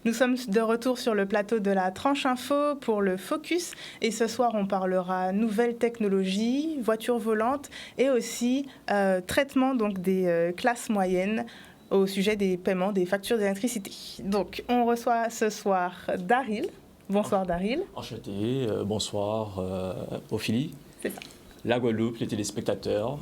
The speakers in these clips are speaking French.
Nous sommes de retour sur le plateau de la Tranche Info pour le Focus. Et ce soir, on parlera nouvelles technologies, voitures volantes et aussi traitement donc, des classes moyennes au sujet des paiements des factures d'électricité. Donc, on reçoit ce soir Daryl. Bonsoir Daryl. Enchanté, bonsoir Ophélie. C'est ça. La Guadeloupe, les téléspectateurs.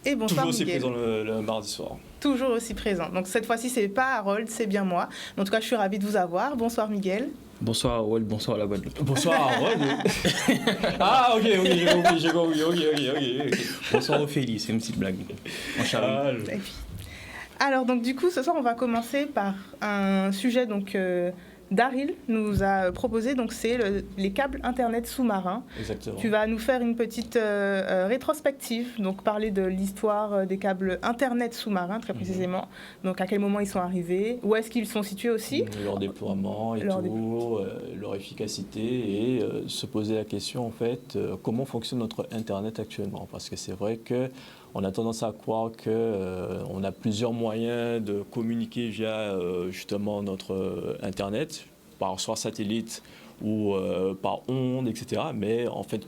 Et bonsoir Toujours aussi Miguel. présent le mardi soir. Toujours aussi présent. Donc cette fois-ci, c'est pas Harold, c'est bien moi. En tout cas, je suis ravie de vous avoir. Bonsoir Miguel. Bonsoir Harold, bonsoir la Guadeloupe. Bonsoir Harold. Ah ok, j'ai compris, ok. Bonsoir Ophélie, c'est une petite blague. Alors donc du coup, ce soir, on va commencer par un sujet donc Daryl nous a proposé, donc c'est les câbles Internet sous-marins. Exactement. Tu vas nous faire une petite rétrospective, donc parler de l'histoire des câbles Internet sous-marins, très précisément. Donc à quel moment ils sont arrivés, où est-ce qu'ils sont situés aussi. Leur déploiement et leur efficacité et se poser la question en fait, comment fonctionne notre Internet actuellement. Parce que c'est vrai qu'on a tendance à croire qu'on a plusieurs moyens de communiquer via justement notre Internet, par soit satellite ou par ondes, etc. Mais en fait,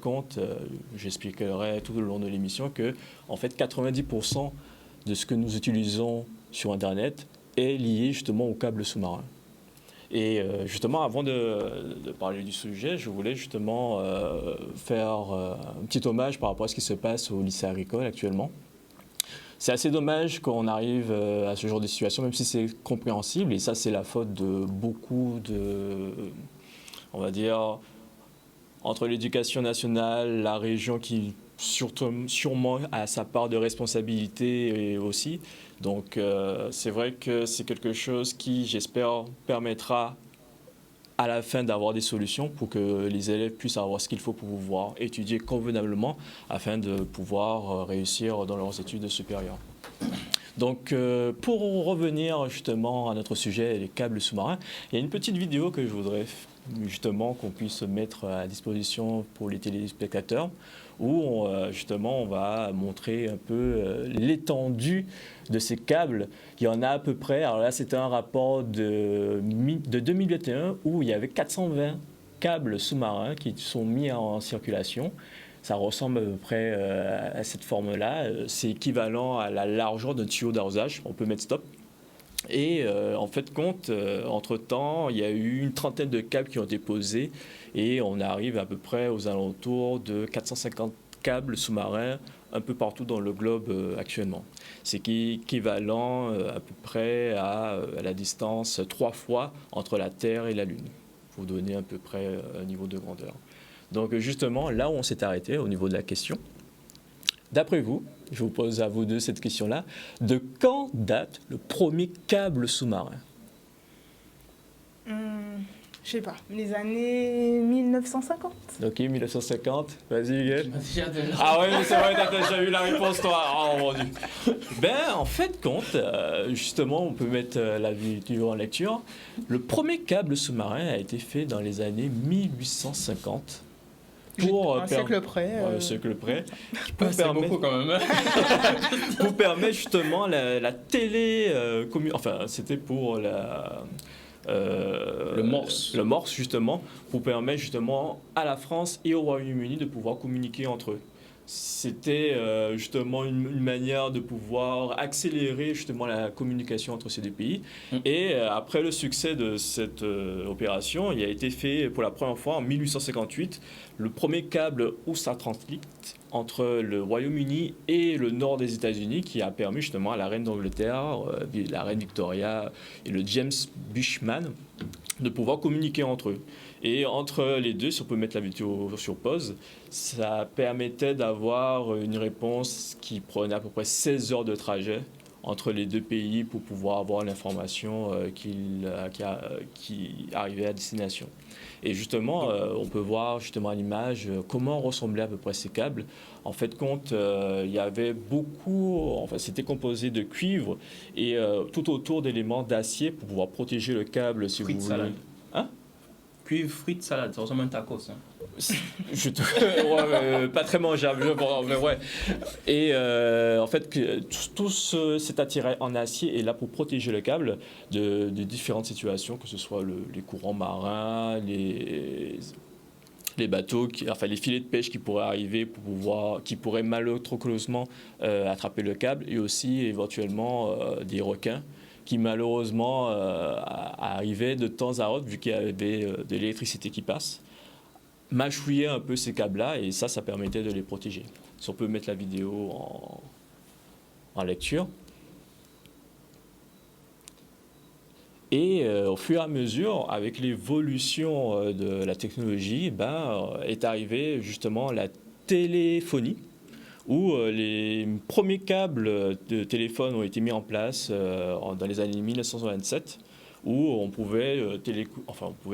j'expliquerai tout au long de l'émission que en fait, 90% de ce que nous utilisons sur Internet est lié justement au câble sous-marin. Et justement, avant de parler du sujet, je voulais justement faire un petit hommage par rapport à ce qui se passe au lycée agricole actuellement. C'est assez dommage qu'on arrive à ce genre de situation, même si c'est compréhensible. Et ça, c'est la faute de beaucoup on va dire, entre l'éducation nationale, la région qui sûrement a sa part de responsabilité aussi. Donc, c'est vrai que c'est quelque chose qui, j'espère, permettra à la fin d'avoir des solutions pour que les élèves puissent avoir ce qu'il faut pour pouvoir étudier convenablement afin de pouvoir réussir dans leurs études supérieures. Donc, pour revenir justement à notre sujet, les câbles sous-marins, il y a une petite vidéo que je voudrais justement qu'on puisse mettre à disposition pour les téléspectateurs où justement on va montrer un peu l'étendue de ces câbles. Il y en a à peu près, alors là c'était un rapport de 2021 où il y avait 420 câbles sous-marins qui sont mis en circulation. Ça ressemble à peu près à cette forme-là. C'est équivalent à la largeur d'un tuyau d'arrosage. On peut mettre stop. Et en fait, entre-temps, il y a eu une trentaine de câbles qui ont été posés et on arrive à peu près aux alentours de 450 câbles sous-marins un peu partout dans le globe actuellement. C'est équivalent à peu près à la distance 3 fois entre la Terre et la Lune, pour vous donner à peu près un niveau de grandeur. Donc justement, là où on s'est arrêté au niveau de la question, d'après vous, je vous pose à vous deux cette question-là, de quand date le premier câble sous-marin ? Je sais pas, les années 1950. Ok, 1950. Vas-y, Miguel. Ah ouais, mais c'est vrai, t'as déjà eu la réponse, toi. Oh mon Dieu. En fait, justement, on peut mettre la vidéo en lecture. Le premier câble sous-marin a été fait dans les années 1850. Un siècle près. Un siècle près. C'est beaucoup quand même. Pour permettre justement la télé... enfin, c'était pour le Morse, justement, pour permettre justement à la France et au Royaume-Uni de pouvoir communiquer entre eux. C'était justement une manière de pouvoir accélérer justement la communication entre ces deux pays. Et après le succès de cette opération, il a été fait pour la première fois en 1858 le premier câble outre-Atlantique entre le Royaume-Uni et le nord des États-Unis qui a permis justement à la reine d'Angleterre, la reine Victoria et le James Bushman de pouvoir communiquer entre eux. Et entre les deux, si on peut mettre la vidéo sur pause, ça permettait d'avoir une réponse qui prenait à peu près 16 heures de trajet entre les deux pays pour pouvoir avoir l'information qui arrivait à destination. Et justement, on peut voir justement à l'image comment ressemblaient à peu près ces câbles. En fait, il y avait c'était composé de cuivre et tout autour d'éléments d'acier pour pouvoir protéger le câble si vous voulez. Salade. Hein? Cuivre, frites, salade, ça ressemble à un tacos. Hein. Pas très mangeable, mais ouais. Et en fait, tout cet attirail en acier est là pour protéger le câble de différentes situations, que ce soit les courants marins, les bateaux, les filets de pêche qui pourraient arriver qui pourraient malencontreusement attraper le câble, et aussi éventuellement des requins qui malheureusement arrivaient de temps à autre, vu qu'il y avait de l'électricité qui passe, mâchouiller un peu ces câbles-là, et ça permettait de les protéger. Si on peut mettre la vidéo en lecture. Et au fur et à mesure, avec l'évolution de la technologie, est arrivée justement la téléphonie, où les premiers câbles de téléphone ont été mis en place dans les années 1927, où on pouvait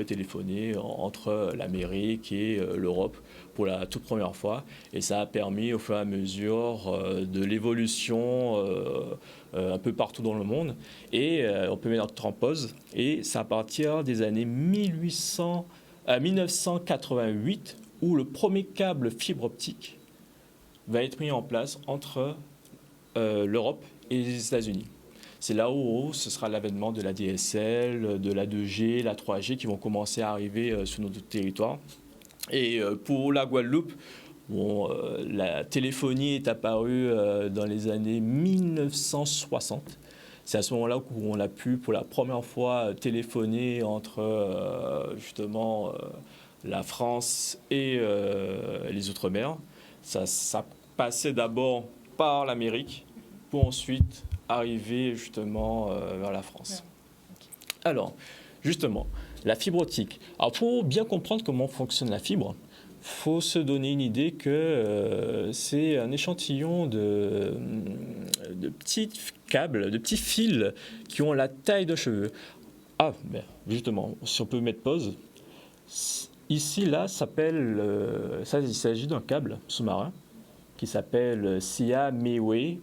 téléphoner entre l'Amérique et l'Europe pour la toute première fois. Et ça a permis au fur et à mesure de l'évolution un peu partout dans le monde. Et on peut mettre notre en pause. Et c'est à partir des années 1988 où le premier câble fibre optique va être mis en place entre l'Europe et les États-Unis. C'est là où ce sera l'avènement de la DSL, de la 2G, la 3G qui vont commencer à arriver sur notre territoire. Et pour la Guadeloupe, la téléphonie est apparue dans les années 1960. C'est à ce moment-là où on a pu pour la première fois téléphoner entre justement la France et les Outre-mer. Ça passait d'abord par l'Amérique pour ensuite arriver justement vers la France. Alors, justement, la fibre optique. Alors, pour bien comprendre comment fonctionne la fibre, il faut se donner une idée que c'est un échantillon de petits câbles, de petits fils qui ont la taille de cheveux. Justement, si on peut mettre pause. Ici, là, il s'agit d'un câble sous-marin qui s'appelle Siamewe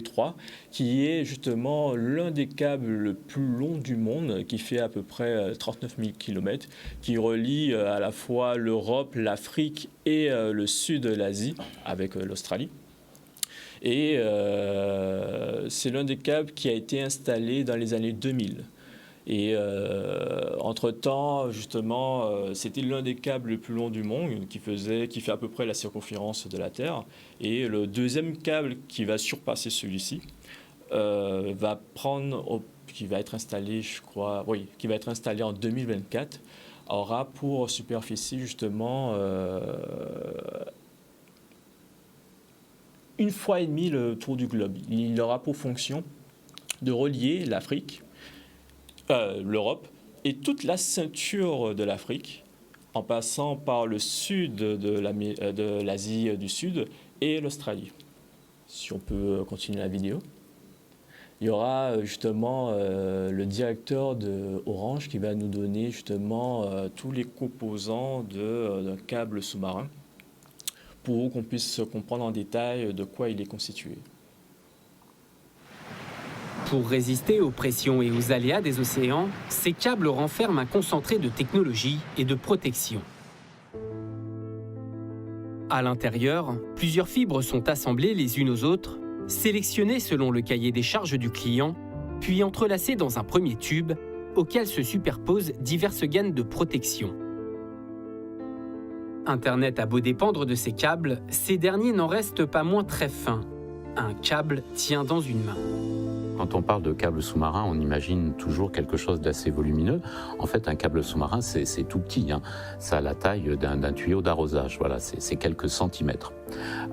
3, qui est justement l'un des câbles le plus long du monde, qui fait à peu près 39 000 km, qui relie à la fois l'Europe, l'Afrique et le sud de l'Asie avec l'Australie. Et c'est l'un des câbles qui a été installé dans les années 2000. Et entre-temps, justement, c'était l'un des câbles les plus longs du monde qui fait à peu près la circonférence de la Terre. Et le deuxième câble qui va surpasser celui-ci qui va être installé, qui va être installé en 2024, aura pour superficie justement 1,5 fois le tour du globe. Il aura pour fonction de relier l'Afrique, l'Europe et toute la ceinture de l'Afrique, en passant par le sud de l'Asie du Sud et l'Australie. Si on peut continuer la vidéo. Il y aura justement le directeur de Orange qui va nous donner justement tous les composants d'un câble sous-marin pour qu'on puisse comprendre en détail de quoi il est constitué. Pour résister aux pressions et aux aléas des océans, ces câbles renferment un concentré de technologie et de protection. À l'intérieur, plusieurs fibres sont assemblées les unes aux autres, sélectionnées selon le cahier des charges du client, puis entrelacées dans un premier tube auquel se superposent diverses gaines de protection. Internet a beau dépendre de ces câbles, ces derniers n'en restent pas moins très fins. Un câble tient dans une main. Quand on parle de câble sous-marin, on imagine toujours quelque chose d'assez volumineux. En fait, un câble sous-marin, c'est tout petit. Ça a la taille d'un tuyau d'arrosage. Voilà, c'est quelques centimètres.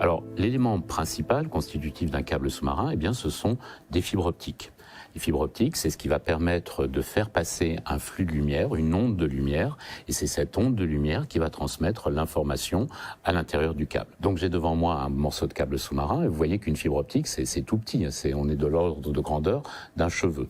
Alors, l'élément principal constitutif d'un câble sous-marin, ce sont des fibres optiques. Les fibres optiques, c'est ce qui va permettre de faire passer un flux de lumière, une onde de lumière, et c'est cette onde de lumière qui va transmettre l'information à l'intérieur du câble. Donc j'ai devant moi un morceau de câble sous-marin, et vous voyez qu'une fibre optique, c'est tout petit, on est de l'ordre de grandeur d'un cheveu.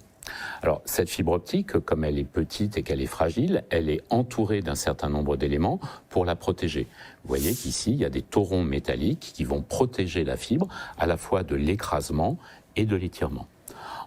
Alors cette fibre optique, comme elle est petite et qu'elle est fragile, elle est entourée d'un certain nombre d'éléments pour la protéger. Vous voyez qu'ici, il y a des torons métalliques qui vont protéger la fibre à la fois de l'écrasement et de l'étirement.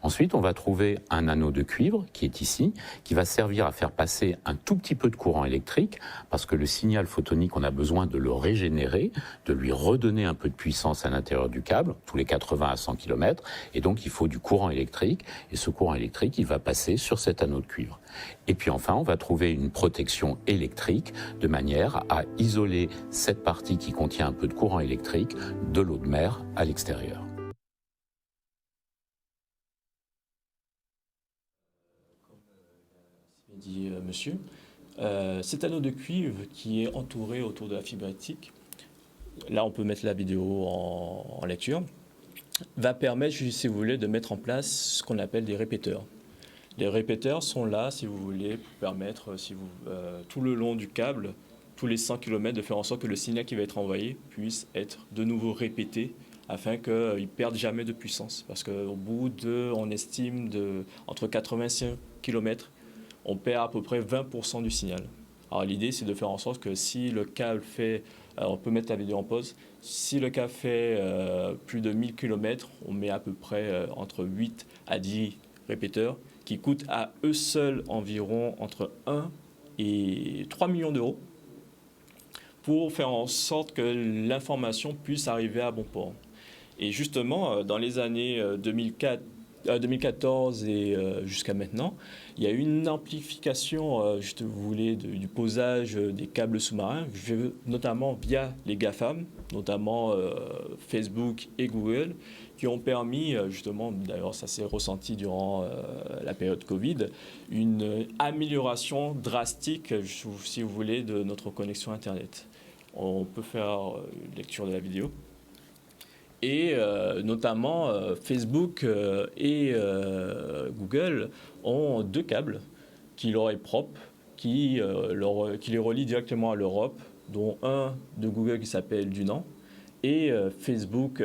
Ensuite, on va trouver un anneau de cuivre qui est ici, qui va servir à faire passer un tout petit peu de courant électrique, parce que le signal photonique, on a besoin de le régénérer, de lui redonner un peu de puissance à l'intérieur du câble, tous les 80 à 100 km, et donc il faut du courant électrique, et ce courant électrique, il va passer sur cet anneau de cuivre. Et puis enfin, on va trouver une protection électrique de manière à isoler cette partie qui contient un peu de courant électrique de l'eau de mer à l'extérieur. Comme dit monsieur, cet anneau de cuivre qui est entouré autour de la fibre optique, là on peut mettre la vidéo en lecture, va permettre, si vous voulez, de mettre en place ce qu'on appelle des répéteurs. Les répéteurs sont là, si vous voulez, pour permettre, tout le long du câble, tous les 100 km, de faire en sorte que le signal qui va être envoyé puisse être de nouveau répété afin qu'il ne perde jamais de puissance. Parce qu'au bout on estime, entre 85 km, on perd à peu près 20% du signal. Alors l'idée, c'est de faire en sorte que si le câble fait, on peut mettre la vidéo en pause, si le câble fait plus de 1000 km, on met à peu près entre 8 à 10 répéteurs qui coûtent à eux seuls environ entre 1 et 3 millions d'euros pour faire en sorte que l'information puisse arriver à bon port. Et justement, dans les années 2014 et jusqu'à maintenant, il y a eu une amplification, du posage des câbles sous-marins, notamment via les GAFAM, notamment Facebook et Google, qui ont permis, justement, d'ailleurs ça s'est ressenti durant la période Covid, une amélioration drastique, si vous voulez, de notre connexion Internet. On peut faire une lecture de la vidéo. Et notamment Facebook et Google ont 2 câbles qui leur est propre, qui les relient directement à l'Europe, dont un de Google qui s'appelle Dunan et Facebook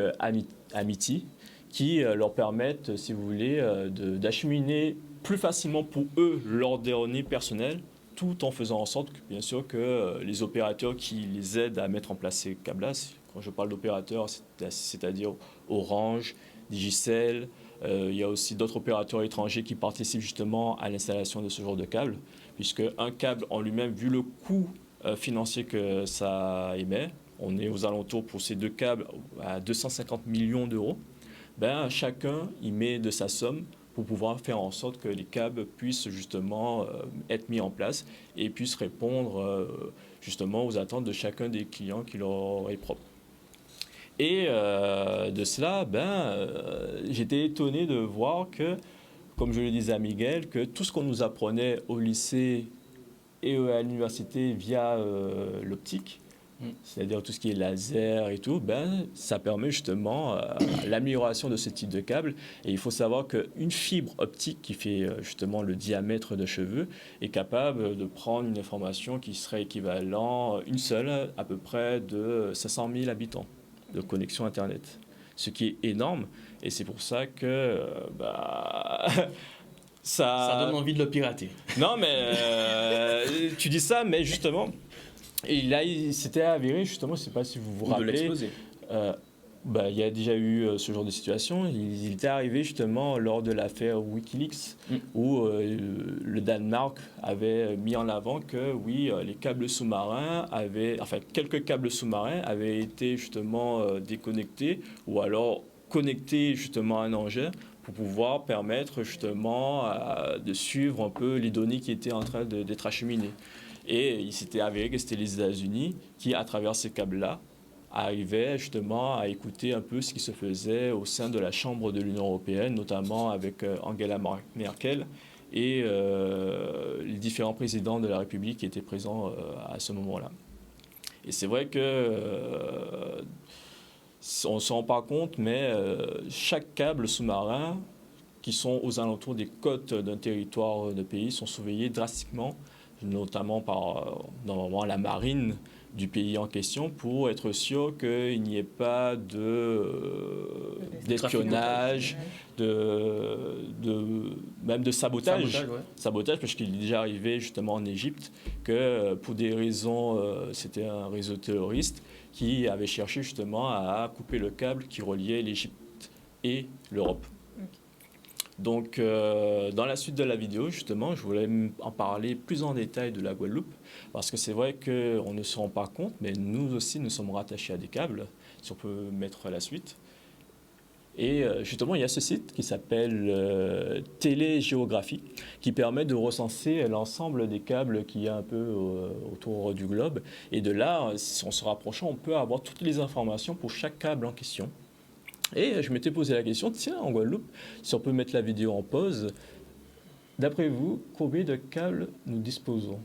Amity, qui leur permettent, si vous voulez, d'acheminer plus facilement pour eux leurs données personnelles, tout en faisant en sorte, bien sûr, que les opérateurs qui les aident à mettre en place ces câbles-là, quand je parle d'opérateurs, c'est-à-dire Orange, Digicel, il y a aussi d'autres opérateurs étrangers qui participent justement à l'installation de ce genre de câble, puisque un câble en lui-même, vu le coût financier que ça émet, on est aux alentours pour ces 2 câbles à 250 millions d'euros, chacun y met de sa somme pour pouvoir faire en sorte que les câbles puissent justement être mis en place et puissent répondre justement aux attentes de chacun des clients qui leur est propre. Et de cela, j'étais étonné de voir que, comme je le disais à Miguel, que tout ce qu'on nous apprenait au lycée et à l'université via l'optique, c'est-à-dire tout ce qui est laser et tout, ça permet justement l'amélioration de ce type de câble. Et il faut savoir qu'une fibre optique qui fait justement le diamètre de cheveux est capable de prendre une information qui serait équivalent, une seule, à peu près de 500 000 habitants de connexion Internet. Ce qui est énorme. Et c'est pour ça que... ça donne envie de le pirater. Non, mais tu dis ça, mais justement... Et là, il s'était avéré, justement, je ne sais pas si vous vous rappelez. De l'exploser. Il y a déjà eu ce genre de situation. Il était arrivé justement lors de l'affaire Wikileaks, où le Danemark avait mis en avant que oui, les câbles sous-marins quelques câbles sous-marins avaient été justement déconnectés ou alors connectés justement à un engin pour pouvoir permettre justement de suivre un peu les données qui étaient en train d'être acheminées. Et il s'était avéré que c'était les États-Unis qui, à travers ces câbles-là, arrivaient justement à écouter un peu ce qui se faisait au sein de la Chambre de l'Union européenne, notamment avec Angela Merkel et les différents présidents de la République qui étaient présents à ce moment-là. Et c'est vrai que on ne s'en rend pas compte, mais chaque câble sous-marin qui sont aux alentours des côtes d'un territoire de pays sont surveillés drastiquement, notamment par la marine du pays en question, pour être sûr qu'il n'y ait pas d'espionnage, même de sabotage. Sabotage, parce qu'il est déjà arrivé justement en Égypte que pour des raisons, c'était un réseau terroriste qui avait cherché justement à couper le câble qui reliait l'Égypte et l'Europe. Donc, dans la suite de la vidéo, justement, je voulais en parler plus en détail de la Guadeloupe, parce que c'est vrai qu'on ne se rend pas compte, mais nous aussi, nous sommes rattachés à des câbles, si on peut mettre la suite. Et justement, il y a ce site qui s'appelle Télégéographie, qui permet de recenser l'ensemble des câbles qu'il y a un peu autour du globe. Et de là, en se rapprochant, on peut avoir toutes les informations pour chaque câble en question. Et je m'étais posé la question, tiens, en Guadeloupe, si on peut mettre la vidéo en pause, d'après vous, combien de câbles nous disposons?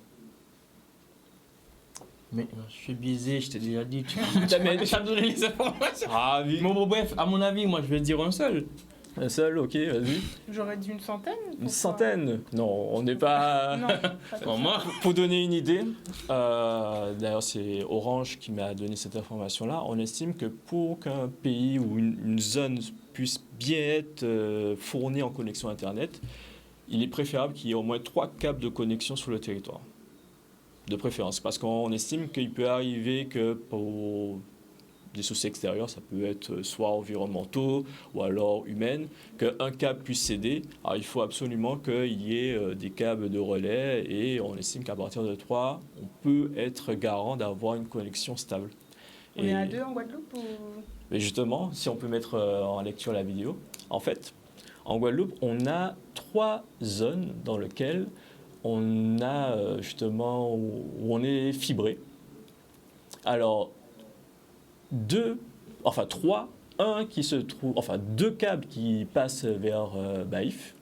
Mais je suis biaisé, je t'ai déjà dit. Tu as donné les informations. Ah oui. Bon, bref, à mon avis, moi, je vais dire un seul. Un seul, ok, vas-y. J'aurais dit une centaine. Une centaine? Non, on n'est pas... Non, Bon, moi, Pour donner une idée, d'ailleurs c'est Orange qui m'a donné cette information-là, on estime que pour qu'un pays ou une zone puisse bien être fournie en connexion Internet, il est préférable qu'il y ait au moins 3 câbles de connexion sur le territoire. De préférence, parce qu'on estime qu'il peut arriver que pour des soucis extérieurs, ça peut être soit environnementaux ou alors humaines, qu'un câble puisse céder. Alors il faut absolument qu'il y ait des câbles de relais et on estime qu'à partir de 3, on peut être garant d'avoir une connexion stable. On est à 2 en Guadeloupe ou... Mais justement, si on peut mettre en lecture la vidéo, en fait, en Guadeloupe, on a 3 zones dans lesquelles on a justement où on est fibré. Alors, 2 câbles qui passent vers Baïf,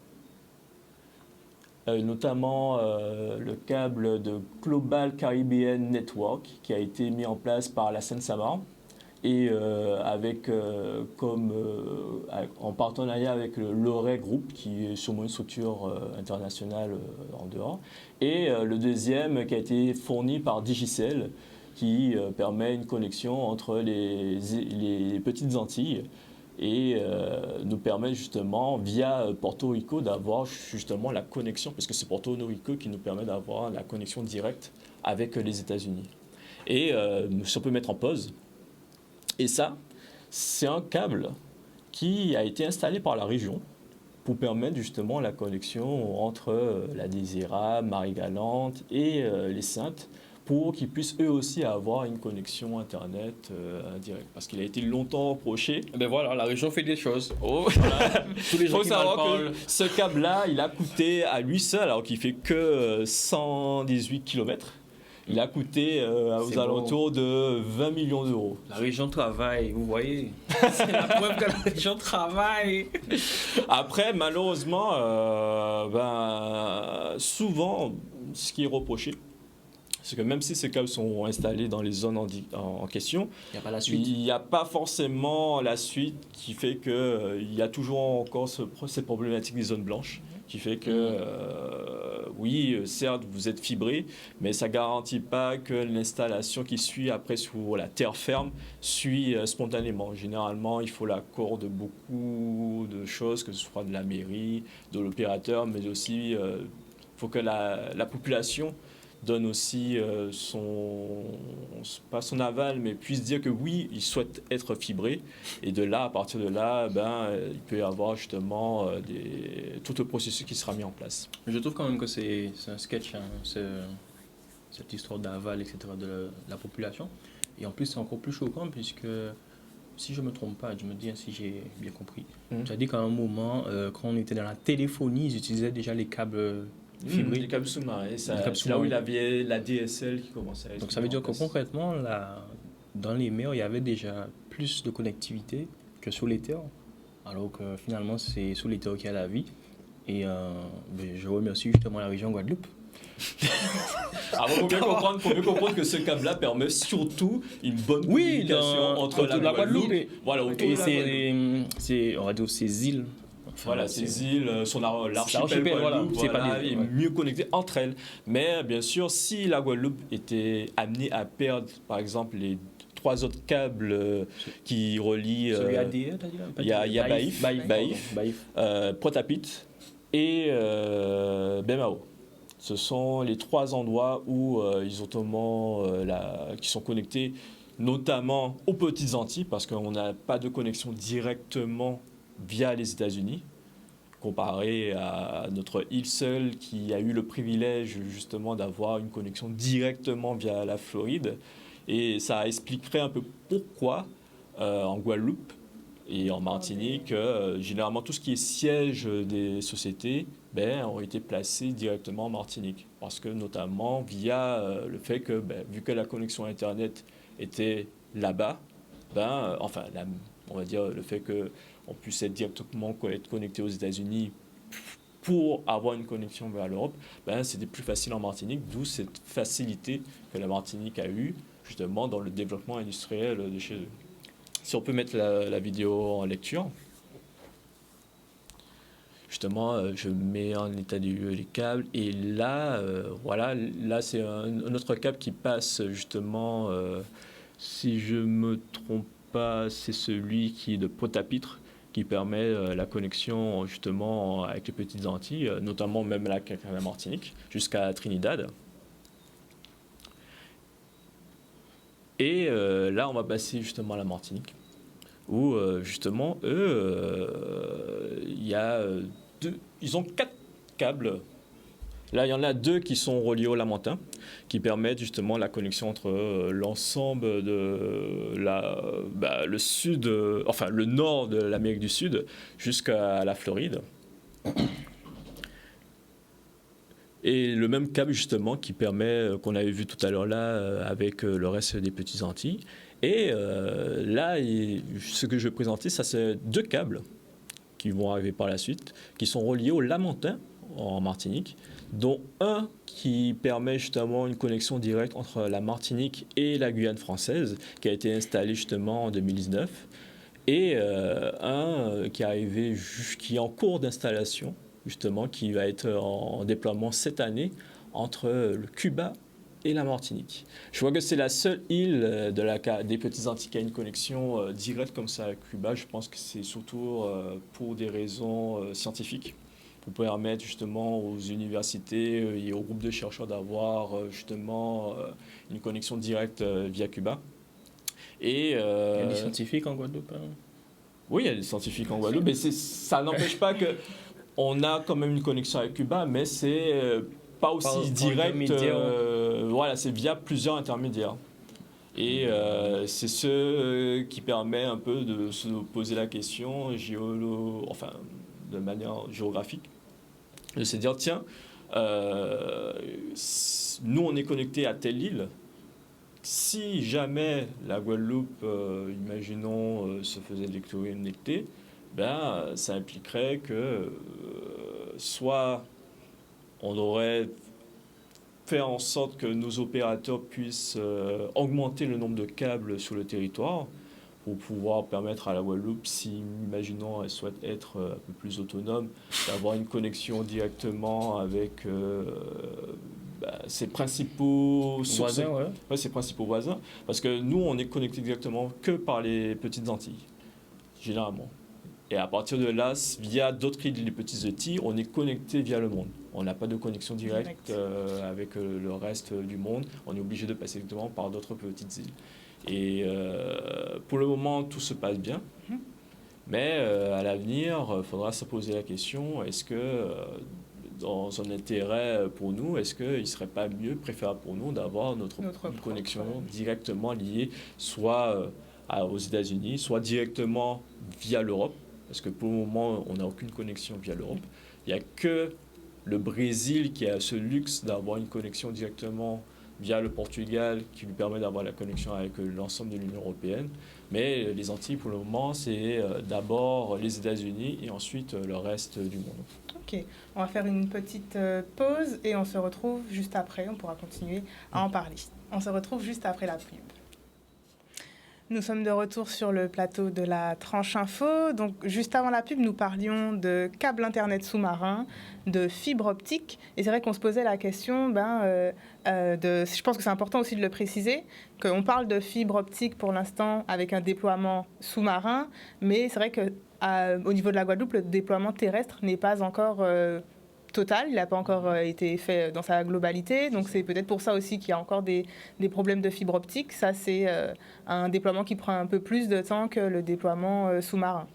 notamment le câble de Global Caribbean Network qui a été mis en place par la Seine-Saint-Marc et en partenariat avec le Loret Group qui est sûrement une structure internationale en dehors, et le deuxième qui a été fourni par Digicel qui permet une connexion entre les petites Antilles et nous permet justement via Porto Rico d'avoir justement la connexion, parce que c'est Porto Rico qui nous permet d'avoir la connexion directe avec les États-Unis. Et si on peut mettre en pause. Et ça, c'est un câble qui a été installé par la région pour permettre justement la connexion entre la Désirade, Marie-Galante et les Saintes, pour qu'ils puissent eux aussi avoir une connexion Internet directe. Parce qu'il a été longtemps reproché. ben voilà, la région fait des choses. Oh. Voilà. Tous les Il gens faut qui savoir parlent. que ce câble-là, il a coûté à lui seul, alors qu'il fait que 118 km. Il a coûté aux alentours de 20 millions d'euros. La région travaille, vous voyez. C'est la preuve que la région travaille. Après, malheureusement, souvent, ce qui est reproché, c'est que même si ces câbles sont installés dans les zones en question, il n'y a pas la suite. Il n'y a pas forcément la suite qui fait qu'il y a toujours encore cette problématique des zones blanches, qui fait que, oui, certes, vous êtes fibré, mais ça ne garantit pas que l'installation qui suit après sur la terre ferme suit spontanément. Généralement, il faut l'accord de beaucoup de choses, que ce soit de la mairie, de l'opérateur, mais aussi il faut que la population donne aussi pas son aval, mais puisse dire que oui, il souhaite être fibré. Et de là, à partir de là, il peut y avoir justement tout le processus qui sera mis en place. Je trouve quand même que c'est un sketch, hein, cette histoire d'aval, etc. de la population. Et en plus, c'est encore plus choquant puisque, si je ne me trompe pas, je me dis si j'ai bien compris, tu as dit qu'à un moment, quand on était dans la téléphonie, ils utilisaient déjà les câbles fibrés. Les câbles sous-marins, c'est là où il y avait la DSL qui commençait à être. Donc ça veut dire que concrètement, là, dans les mers, il y avait déjà plus de connectivité que sur les terres, alors que finalement, c'est sur les terres qu'il y a la vie. Et je remercie justement la région Guadeloupe. Faut bien comprendre que ce câble-là permet surtout une bonne communication entre la Guadeloupe et on va dire ces îles. Voilà, ces îles, l'archipel Guadeloupe, est mieux connecté entre elles. Mais bien sûr, si la Guadeloupe était amenée à perdre, par exemple, les 3 autres câbles qui relient... Il y a Baïf, Pointe-à-Pitre et Bemao. Ce sont les 3 endroits où qui sont connectés notamment aux Petites Antilles, parce qu'on n'a pas de connexion directement via les États-Unis. comparé à notre île seule qui a eu le privilège justement d'avoir une connexion directement via la Floride. Et ça expliquerait un peu pourquoi en Guadeloupe et en Martinique, généralement tout ce qui est siège des sociétés ont été placés directement en Martinique. Parce que notamment via le fait que, vu que la connexion Internet était là-bas, on va dire le fait qu'on puisse être directement connecté aux États-Unis pour avoir une connexion vers l'Europe, c'était plus facile en Martinique, d'où cette facilité que la Martinique a eue justement dans le développement industriel de chez eux. Si on peut mettre la vidéo en lecture. Justement, je mets en état des lieux les câbles. Et là, là c'est un autre câble qui passe justement, si je ne me trompe pas, c'est celui qui est de Pointe-à-Pitre, qui permet la connexion justement avec les petites Antilles, notamment même la Martinique, jusqu'à Trinidad. Et là, on va passer justement à la Martinique, où justement, eux, ils ont 4 câbles. Là, il y en a 2 qui sont reliés au Lamentin, qui permettent justement la connexion entre l'ensemble de le sud, le nord de l'Amérique du Sud jusqu'à la Floride. Et le même câble justement qui permet, qu'on avait vu tout à l'heure là, avec le reste des petites Antilles. Et là, ce que je vais présenter, ça c'est 2 câbles qui vont arriver par la suite, qui sont reliés au Lamentin en Martinique, dont un qui permet justement une connexion directe entre la Martinique et la Guyane française, qui a été installé justement en 2019, et un qui est en cours d'installation, justement, qui va être en déploiement cette année entre le Cuba et la Martinique. Je vois que c'est la seule île des Petites Antilles qui a une connexion directe comme ça à Cuba. Je pense que c'est surtout pour des raisons scientifiques, pour permettre justement aux universités et aux groupes de chercheurs d'avoir justement une connexion directe via Cuba. Et, il y a des scientifiques en Guadeloupe, hein? Oui, il y a des scientifiques en Guadeloupe, mais ça n'empêche pas que on a quand même une connexion avec Cuba, mais c'est pas aussi direct. Voilà, c'est via plusieurs intermédiaires. Et c'est ce qui permet un peu de se poser la question de manière géographique, de se dire tiens, nous on est connecté à telle île. Si jamais la Guadeloupe, imaginons, se faisait déconnecter, ça impliquerait que soit on aurait fait en sorte que nos opérateurs puissent augmenter le nombre de câbles sur le territoire pour pouvoir permettre à la Guadeloupe, si, imaginons, elle souhaite être un peu plus autonome, d'avoir une connexion directement avec ses principaux voisins. Ses principaux voisins. Parce que nous, on est connecté directement que par les Petites Antilles, généralement. Et à partir de là, via d'autres îles, les Petites Antilles, on est connecté via le monde. On n'a pas de connexion directe avec le reste du monde. On est obligé de passer directement par d'autres petites îles. Et pour le moment, tout se passe bien. Mais à l'avenir, il faudra se poser la question, est-ce que, dans un intérêt pour nous, est-ce qu'il ne serait pas mieux, préférable pour nous, d'avoir notre connexion directement liée soit aux États-Unis, soit directement via l'Europe? Parce que pour le moment, on n'a aucune connexion via l'Europe. Il n'y a que le Brésil qui a ce luxe d'avoir une connexion directement via le Portugal qui lui permet d'avoir la connexion avec l'ensemble de l'Union européenne. Mais les Antilles, pour le moment, c'est d'abord les États-Unis et ensuite le reste du monde. Ok, on va faire une petite pause et on se retrouve juste après. On pourra continuer à en parler. On se retrouve juste après la pub. Nous sommes de retour sur le plateau de la Tranche Info. Donc, juste avant la pub, nous parlions de câbles Internet sous-marins, de fibre optique. Et c'est vrai qu'on se posait la question, je pense que c'est important aussi de le préciser, qu'on parle de fibre optique pour l'instant avec un déploiement sous-marin, mais c'est vrai qu'au niveau de la Guadeloupe, le déploiement terrestre n'est pas encore total, il n'a pas encore été fait dans sa globalité, donc c'est peut-être pour ça aussi qu'il y a encore des problèmes de fibre optique. Ça, c'est un déploiement qui prend un peu plus de temps que le déploiement sous-marin.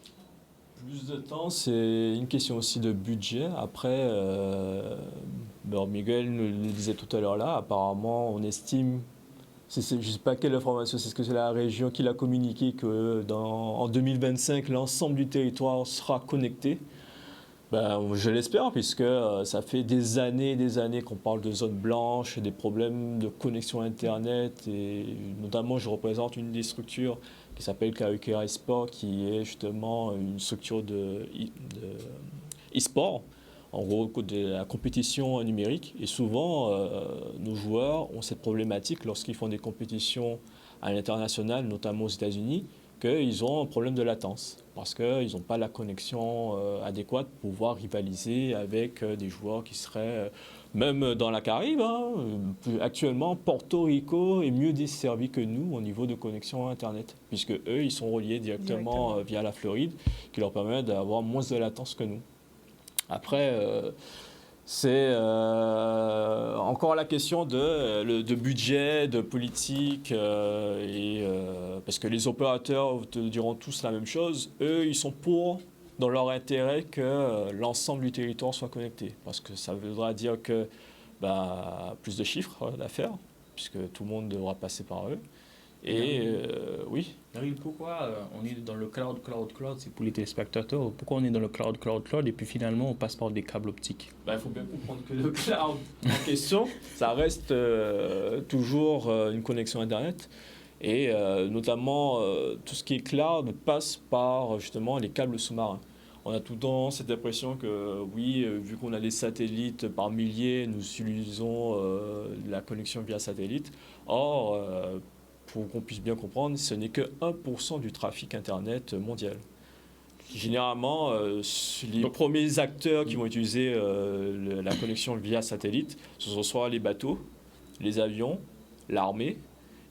Plus de temps, c'est une question aussi de budget. Après, Miguel nous le disait tout à l'heure là, apparemment on estime, je ne sais pas quelle information, c'est ce que c'est la région qui l'a communiqué, en 2025, l'ensemble du territoire sera connecté. Je l'espère, puisque ça fait des années qu'on parle de zones blanches, des problèmes de connexion Internet, et notamment je représente une des structures qui s'appelle Karukera eSport, qui est justement une structure de e-sport, en gros de la compétition numérique. Et souvent, nos joueurs ont cette problématique lorsqu'ils font des compétitions à l'international, notamment aux États-Unis, qu'ils ont un problème de latence, parce qu'ils n'ont pas la connexion adéquate pour pouvoir rivaliser avec des joueurs qui seraient, même dans la Caraïbe, actuellement, Porto Rico est mieux desservi que nous au niveau de connexion Internet, puisque eux, ils sont reliés directement via la Floride, qui leur permet d'avoir moins de latence que nous. Après, c'est encore la question de budget, de politique, parce que les opérateurs te diront tous la même chose. Eux, ils sont dans leur intérêt que l'ensemble du territoire soit connecté, parce que ça voudra dire que plus de chiffres d'affaires, puisque tout le monde devra passer par eux. Et oui. Pourquoi on est dans le cloud, c'est pour les téléspectateurs. Pourquoi on est dans le cloud, et puis finalement on passe par des câbles optiques? Il faut bien comprendre que le cloud en question, ça reste toujours une connexion Internet. Et notamment, tout ce qui est cloud passe par justement les câbles sous-marins. On a tout le temps cette impression que oui, vu qu'on a des satellites par milliers, nous utilisons la connexion via satellite. Or, pour qu'on puisse bien comprendre, ce n'est que 1% du trafic Internet mondial. Généralement, les premiers acteurs qui vont utiliser la connexion via satellite, ce sont soit les bateaux, les avions, l'armée,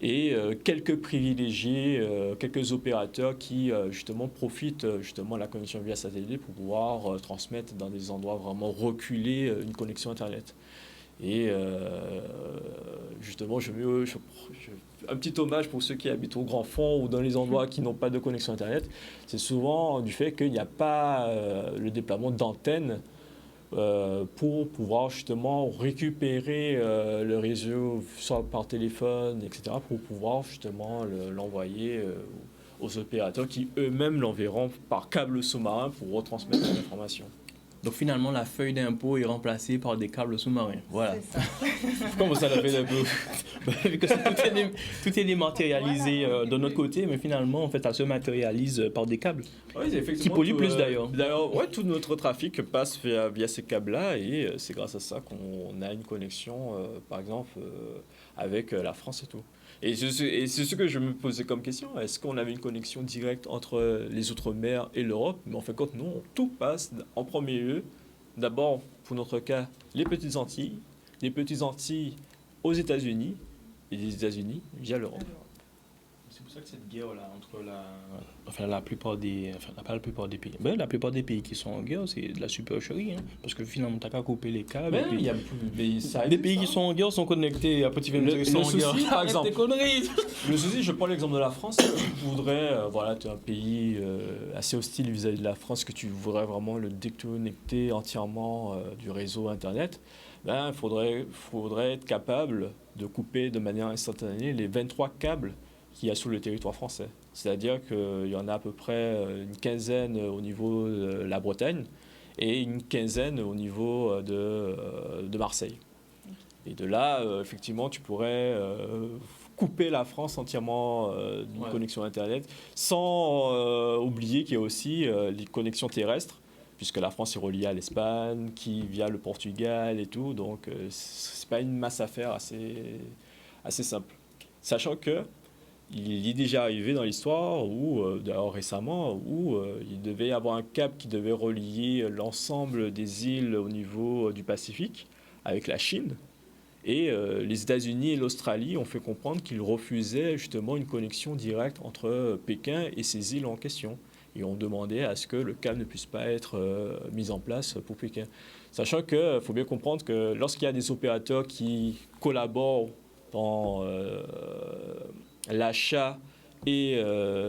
et quelques privilégiés, quelques opérateurs qui justement profitent justement de la connexion via satellite pour pouvoir transmettre dans des endroits vraiment reculés une connexion Internet. Et justement, un petit hommage pour ceux qui habitent au Grand Fond ou dans les endroits qui n'ont pas de connexion Internet, c'est souvent du fait qu'il n'y a pas le déploiement d'antennes pour pouvoir justement récupérer le réseau, soit par téléphone, etc., pour pouvoir justement l'envoyer aux opérateurs qui eux-mêmes l'enverront par câble sous-marin pour retransmettre l'information. Donc finalement, la feuille d'impôt est remplacée par des câbles sous-marins. Voilà. C'est ça. Comment ça, la feuille d'impôt? Vu que tout est dématérialisé de notre côté, mais finalement, en fait, ça se matérialise par des câbles. Oui, effectivement. Qui polluent plus d'ailleurs. D'ailleurs, ouais, tout notre trafic passe via ces câbles-là, et c'est grâce à ça qu'on a une connexion, par exemple, avec la France et tout. Et c'est ce que je me posais comme question. Est-ce qu'on avait une connexion directe entre les Outre-mer et l'Europe? Mais en fin de compte, non. Tout passe en premier lieu. D'abord, pour notre cas, les Petites Antilles. Les Petites Antilles aux États-Unis. Et les États-Unis via l'Europe. C'est pour ça que cette guerre-là entre la plupart des pays. La plupart des pays qui sont en guerre, c'est de la supercherie. Parce que finalement, t'as qu'à couper les câbles. Mais il y a des pays qui sont en guerre sont connectés. Après, tu viens de dire qu'ils sont en guerre. Par exemple, des conneries. Le souci, je prends l'exemple de la France. Si tu voudrais, tu es un pays assez hostile vis-à-vis de la France, que tu voudrais vraiment le déconnecter entièrement du réseau Internet, il faudrait être capable de couper de manière instantanée les 23 câbles qu'il y a sur le territoire français. C'est-à-dire qu'il y en a à peu près une quinzaine au niveau de la Bretagne et une quinzaine au niveau de Marseille. Et de là, effectivement, tu pourrais couper la France entièrement d'une connexion Internet, sans oublier qu'il y a aussi les connexions terrestres, puisque la France est reliée à l'Espagne, qui via le Portugal et tout, donc c'est pas une masse à faire assez simple. Sachant que il est déjà arrivé dans l'histoire, d'ailleurs récemment, où il devait y avoir un câble qui devait relier l'ensemble des îles au niveau du Pacifique avec la Chine. Et les États-Unis et l'Australie ont fait comprendre qu'ils refusaient justement une connexion directe entre Pékin et ces îles en question. Et ont demandé à ce que le câble ne puisse pas être mis en place pour Pékin. Sachant qu'il faut bien comprendre que lorsqu'il y a des opérateurs qui collaborent dans l'achat et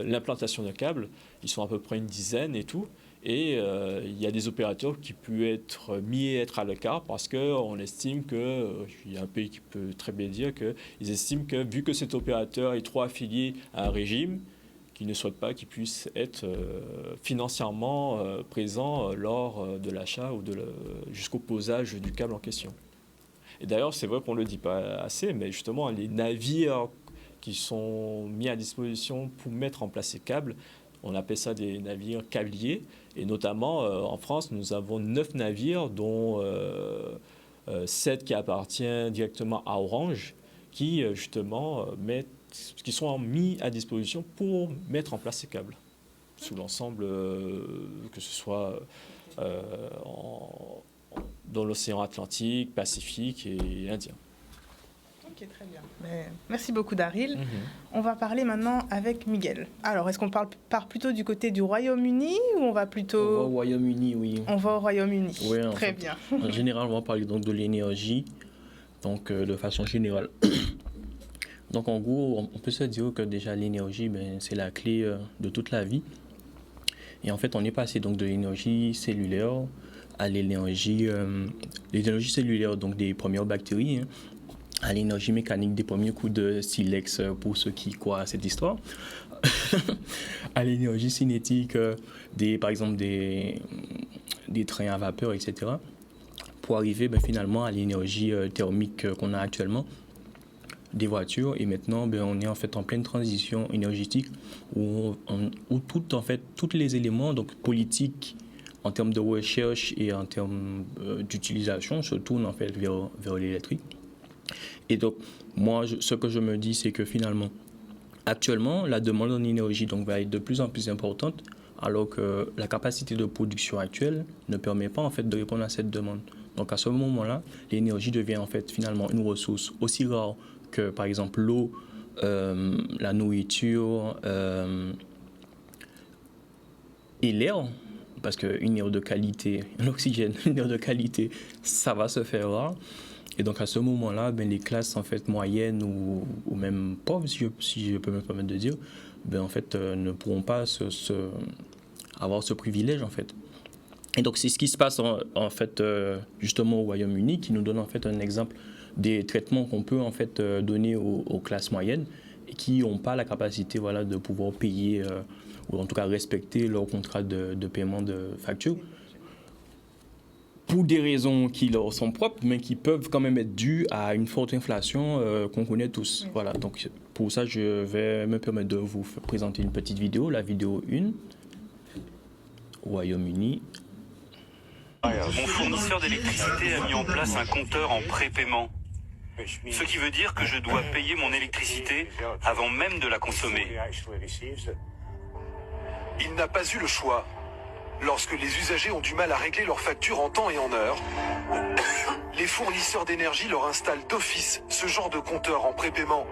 l'implantation de câbles, ils sont à peu près une dizaine et tout. Et il y a des opérateurs qui peuvent être mis à être à l'écart parce qu'on estime que, il y a un pays qui peut très bien dire qu'ils estiment que vu que cet opérateur est trop affilié à un régime, qu'ils ne souhaitent pas qu'il puisse être financièrement présent lors de l'achat ou jusqu'au posage du câble en question. Et d'ailleurs, c'est vrai qu'on ne le dit pas assez, mais justement, les navires qui sont mis à disposition pour mettre en place ces câbles, on appelle ça des navires câbliers. Et notamment, en France, nous avons 9 navires, dont 7 qui appartiennent directement à Orange, qui, justement, qui sont mis à disposition pour mettre en place ces câbles, sous l'ensemble, que ce soit dans l'océan Atlantique, Pacifique et Indien. Ok, très bien. Merci beaucoup, Daryl. On va parler maintenant avec Miguel. Alors, est-ce qu'on part plutôt du côté du Royaume-Uni ou on va plutôt... On va au Royaume-Uni, oui. On va au Royaume-Uni, oui, très bien. En général, on va parler donc de l'énergie, donc de façon générale. Donc en gros, on peut se dire que déjà l'énergie, c'est la clé de toute la vie. Et en fait, on est passé donc de l'énergie cellulaire à l'énergie cellulaire, donc des premières bactéries, à l'énergie mécanique des premiers coups de silex, pour ceux qui croient à cette histoire, à l'énergie cinétique, par exemple des trains à vapeur, etc., pour arriver finalement à l'énergie thermique qu'on a actuellement des voitures. Et maintenant, on est en fait en pleine transition énergétique où tous les éléments donc politiques en termes de recherche et en termes d'utilisation se tournent en fait vers l'électrique. Et donc, moi, ce que je me dis, c'est que finalement, actuellement, la demande en énergie donc, va être de plus en plus importante, alors que la capacité de production actuelle ne permet pas en fait de répondre à cette demande. Donc, à ce moment-là, l'énergie devient en fait finalement une ressource aussi rare que, par exemple, l'eau, la nourriture et l'air. Parce qu'une air de qualité, l'oxygène, une air de qualité, ça va se faire rare. Et donc à ce moment-là, les classes en fait moyennes ou même pauvres, si je peux me permettre de dire, en fait ne pourront pas avoir ce privilège en fait. Et donc c'est ce qui se passe en fait justement au Royaume-Uni, qui nous donne en fait un exemple des traitements qu'on peut en fait donner aux classes moyennes et qui n'ont pas la capacité de pouvoir payer ou en tout cas respecter leur contrat de paiement de facture, pour des raisons qui leur sont propres, mais qui peuvent quand même être dues à une forte inflation qu'on connaît tous. Oui. Voilà, donc pour ça, je vais me permettre de vous présenter une petite vidéo, la vidéo 1, au Royaume-Uni. Mon fournisseur d'électricité a mis en place un compteur en prépaiement. Ce qui veut dire que je dois payer mon électricité avant même de la consommer. Il n'a pas eu le choix. Lorsque les usagers ont du mal à régler leurs factures en temps et en heure, les fournisseurs d'énergie leur installent d'office ce genre de compteur en prépaiement.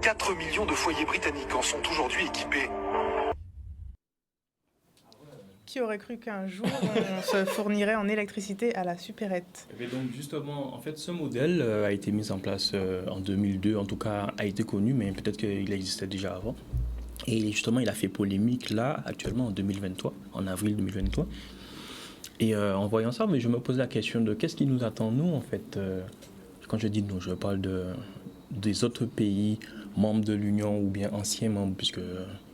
4 millions de foyers britanniques en sont aujourd'hui équipés. Qui aurait cru qu'un jour on se fournirait en électricité à la supérette? Et donc justement, en fait, ce modèle a été mis en place en 2002, en tout cas a été connu, mais peut-être qu'il existait déjà avant. Et justement, il a fait polémique là, actuellement en 2023, en avril 2023. Et en voyant ça, je me pose la question de qu'est-ce qui nous attend, nous, en fait. Quand je dis nous, je parle des autres pays membres de l'Union ou bien anciens membres, puisqu'il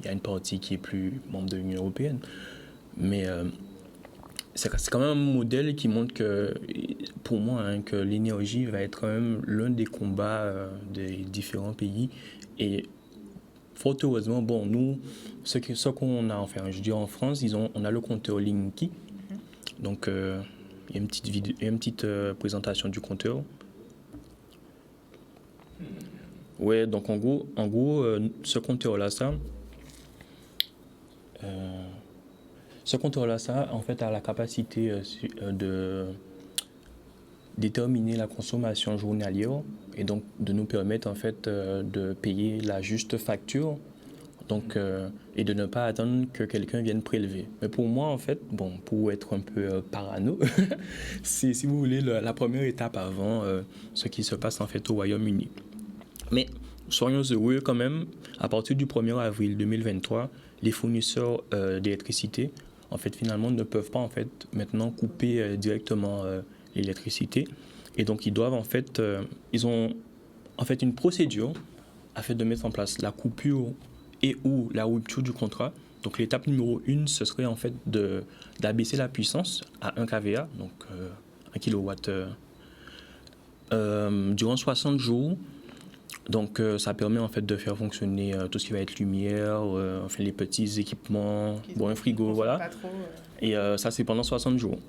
y a une partie qui est plus membre de l'Union européenne. Mais c'est quand même un modèle qui montre que, pour moi, que l'énergie va être quand même l'un des combats des différents pays. Et fort heureusement, nous, ce qu'on a, enfin, je dis en France, on a le compteur Linky. Donc, il y a une petite présentation du compteur. Ouais, donc en gros, ce compteur-là, en fait, a la capacité de déterminer la consommation journalière et donc de nous permettre en fait de payer la juste facture, donc et de ne pas attendre que quelqu'un vienne prélever. Mais pour moi en fait, pour être un peu parano, c'est, si vous voulez, la première étape avant ce qui se passe en fait au Royaume-Uni. Mais soyons heureux quand même, à partir du 1er avril 2023, les fournisseurs d'électricité en fait, finalement, ne peuvent pas, en fait, maintenant couper directement l'électricité. Et donc, ils doivent, en fait, ils ont, en fait, une procédure afin de mettre en place la coupure et ou la rupture du contrat. Donc, l'étape numéro 1, ce serait, en fait, d'abaisser la puissance à 1 kVA, donc 1 kW, durant 60 jours. Donc, ça permet en fait de faire fonctionner tout ce qui va être lumière, enfin, les petits équipements, bon, un frigo, voilà. Et ça, c'est pendant 60 jours.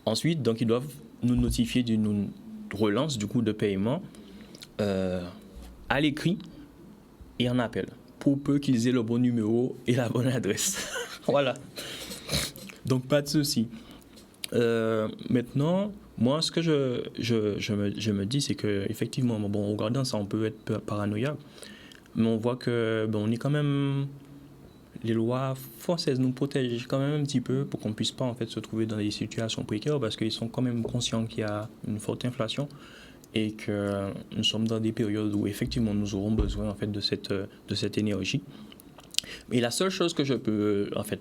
Ensuite, donc, ils doivent nous notifier d'une relance du coup de paiement à l'écrit et en appel, pour peu qu'ils aient le bon numéro et la bonne adresse. Voilà. Donc, pas de souci. Maintenant, moi, ce que je me dis, c'est qu'effectivement, bon, en regardant ça, on peut être paranoïaque, mais on voit que on est quand même... Les lois françaises nous protègent quand même un petit peu pour qu'on ne puisse pas en fait, se trouver dans des situations précaires, parce qu'ils sont quand même conscients qu'il y a une forte inflation et que nous sommes dans des périodes où effectivement nous aurons besoin en fait, de cette énergie. Mais la seule chose que je peux... En fait,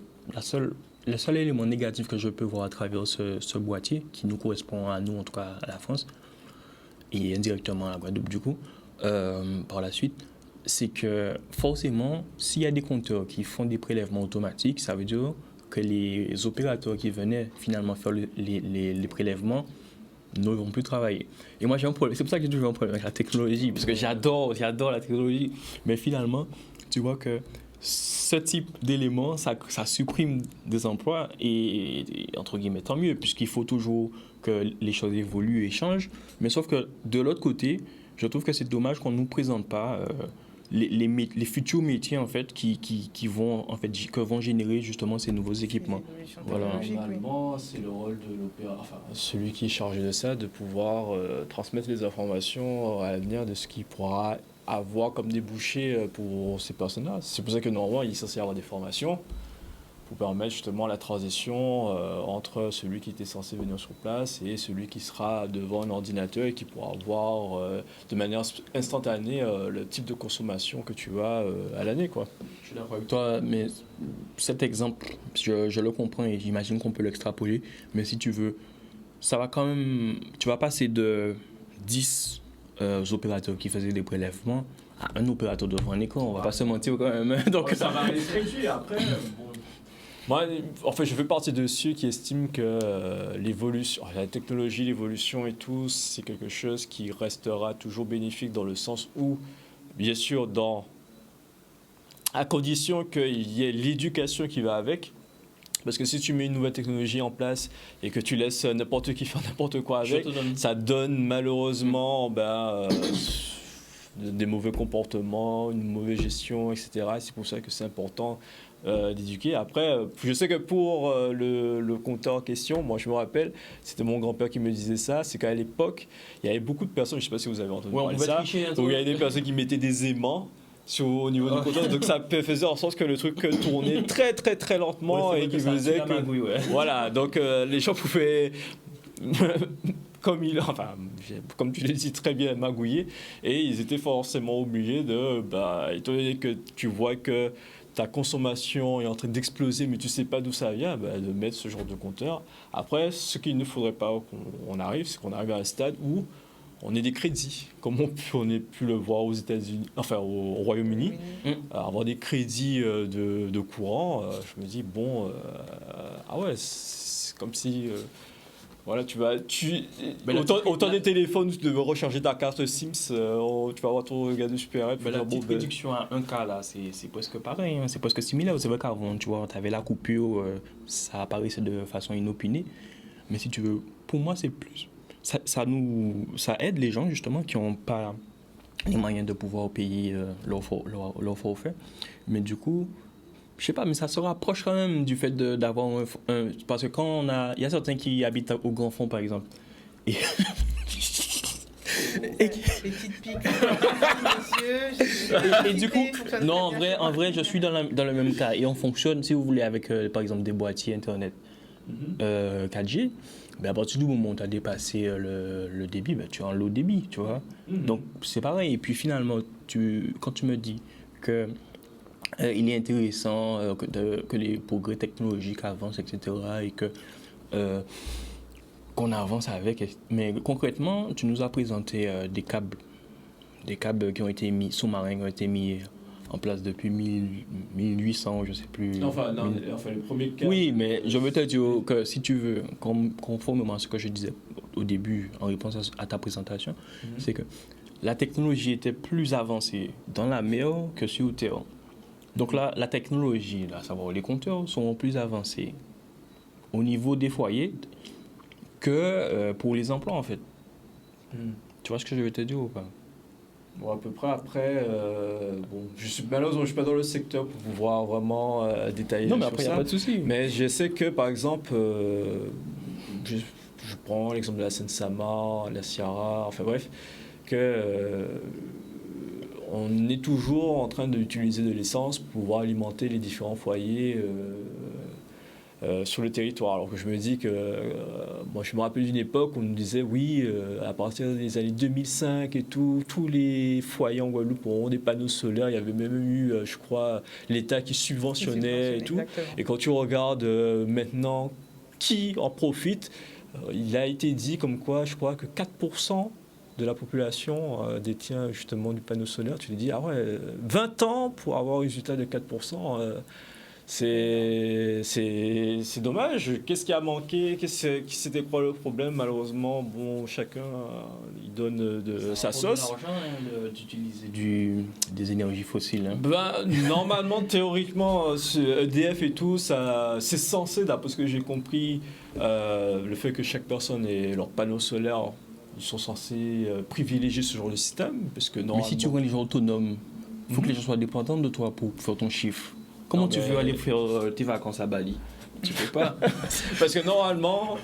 le seul élément négatif que je peux voir à travers ce boîtier, qui nous correspond à nous, en tout cas à la France, et indirectement à la Guadeloupe du coup, par la suite, c'est que forcément, s'il y a des compteurs qui font des prélèvements automatiques, ça veut dire que les opérateurs qui venaient finalement faire les prélèvements ne vont plus travailler. Et moi, j'ai un problème. C'est pour ça que j'ai toujours un problème avec la technologie, parce que j'adore la technologie. Mais finalement, tu vois que ce type d'éléments, ça supprime des emplois et entre guillemets, tant mieux, puisqu'il faut toujours que les choses évoluent et changent. Mais sauf que de l'autre côté, je trouve que c'est dommage qu'on ne nous présente pas les futurs métiers en fait, qui vont, en fait, que vont générer justement ces nouveaux équipements. Voilà. Normalement, c'est le rôle de l'opérateur, enfin, celui qui est chargé de ça, de pouvoir transmettre les informations à l'avenir de ce qu'il pourra avoir comme débouché pour ces personnes-là. C'est pour ça que normalement, il est censé y avoir des formations pour permettre justement la transition entre celui qui était censé venir sur place et celui qui sera devant un ordinateur et qui pourra voir de manière instantanée le type de consommation que tu as à l'année, quoi. Je suis d'accord avec toi, mais cet exemple, je le comprends et j'imagine qu'on peut l'extrapoler, mais si tu veux, ça va quand même... Tu vas passer de 10 opérateurs qui faisaient des prélèvements à un opérateur devant un écran, on va pas se mentir quand même. Donc, ça va réfléchir après. Bon. Moi, en fait, je fais partie de ceux qui estiment que l'évolution, la technologie, l'évolution et tout, c'est quelque chose qui restera toujours bénéfique dans le sens où, bien sûr, à condition qu'il y ait l'éducation qui va avec. Parce que si tu mets une nouvelle technologie en place et que tu laisses n'importe qui faire n'importe quoi avec, ça donne malheureusement des mauvais comportements, une mauvaise gestion, etc. Et c'est pour ça que c'est important d'éduquer. Après, je sais que pour le compteur en question, moi je me rappelle, c'était mon grand-père qui me disait ça, c'est qu'à l'époque, il y avait beaucoup de personnes, je ne sais pas si vous avez entendu parler de ça, où il y avait des personnes qui mettaient des aimants au niveau du compteur, donc ça faisait en sorte que le truc tournait très très très lentement et qui faisait que... magouille, ouais. Voilà, donc les gens pouvaient... comme tu l'as dit très bien, magouiller, et ils étaient forcément obligés de, étant donné que tu vois que ta consommation est en train d'exploser, mais tu ne sais pas d'où ça vient, de mettre ce genre de compteur. Après, ce qu'il ne faudrait pas qu'on arrive, c'est qu'on arrive à un stade où on ait des crédits, comme on a pu le voir aux États-Unis, enfin au Royaume-Uni, avoir des crédits de courant. Je me dis, c'est comme si... Voilà, autant des téléphones où tu devais recharger ta carte Sims, tu vas avoir ton regard super. La petite réduction à 1K là, c'est presque pareil, hein, c'est presque similaire. C'est vrai qu'avant, tu vois, tu avais la coupure, ça apparaissait de façon inopinée. Mais si tu veux, pour moi, c'est plus. Ça aide les gens justement qui n'ont pas les moyens de pouvoir payer leur forfait. Mais du coup, je sais pas, mais ça se rapproche quand même du fait d'avoir un... Parce que quand il y a certains qui habitent au Grand Fond, par exemple. Et... Les petites piques, et du coup, non, en vrai, je suis dans le même cas. Et on fonctionne, si vous voulez, avec, par exemple, des boîtiers Internet 4G. À partir du moment où tu as dépassé le débit, tu as un low débit, tu vois. Donc, c'est pareil. Et puis, finalement, quand tu me dis que il est intéressant que les progrès technologiques avancent, etc. et que qu'on avance avec. Mais concrètement, tu nous as présenté des câbles qui ont été mis, sous-marins qui ont été mis en place depuis 1800, je ne sais plus. Enfin, le premier câble... Oui, mais je veux te dire que si tu veux, conformément à ce que je disais au début, en réponse à ta présentation, c'est que la technologie était plus avancée dans la mer que sur Terre. Donc là, la technologie, à savoir les compteurs, sont plus avancés au niveau des foyers que pour les emplois, en fait. Tu vois ce que je veux te dire ou pas? Bon, à peu près. Après, malheureusement, je ne suis pas dans le secteur pour pouvoir vraiment détailler non, mais sur après, il ça. n'y a pas de souci. Mais je sais que, par exemple, je prends l'exemple de la Seine-Sama, la Sierra, enfin bref, que on est toujours en train d'utiliser de l'essence pour pouvoir alimenter les différents foyers sur le territoire. Alors que je me dis que, moi je me rappelle d'une époque où on nous disait oui, à partir des années 2005 et tout, tous les foyers en Guadeloupe auront des panneaux solaires. Il y avait même eu, je crois, l'État qui subventionnait et tout. Exactement. Et quand tu regardes maintenant qui en profite, il a été dit comme quoi, je crois que 4% de la population détient justement du panneau solaire. Tu te dis, ah ouais, 20 ans pour avoir un résultat de 4%, c'est dommage. Qu'est-ce qui a manqué? C'était quoi le problème? Malheureusement, bon, chacun il donne de sa sauce. C'est l'argent d'utiliser des énergies fossiles. Hein. Ben, normalement, théoriquement, EDF et tout, c'est censé, d'après ce que j'ai compris, le fait que chaque personne ait leur panneau solaire, ils sont censés privilégier ce genre de système. Parce que Mais si tu rends les gens autonomes, il faut que les gens soient dépendants de toi pour faire ton chiffre. Comment tu veux aller faire tes vacances à Bali? Tu peux pas. Parce que normalement,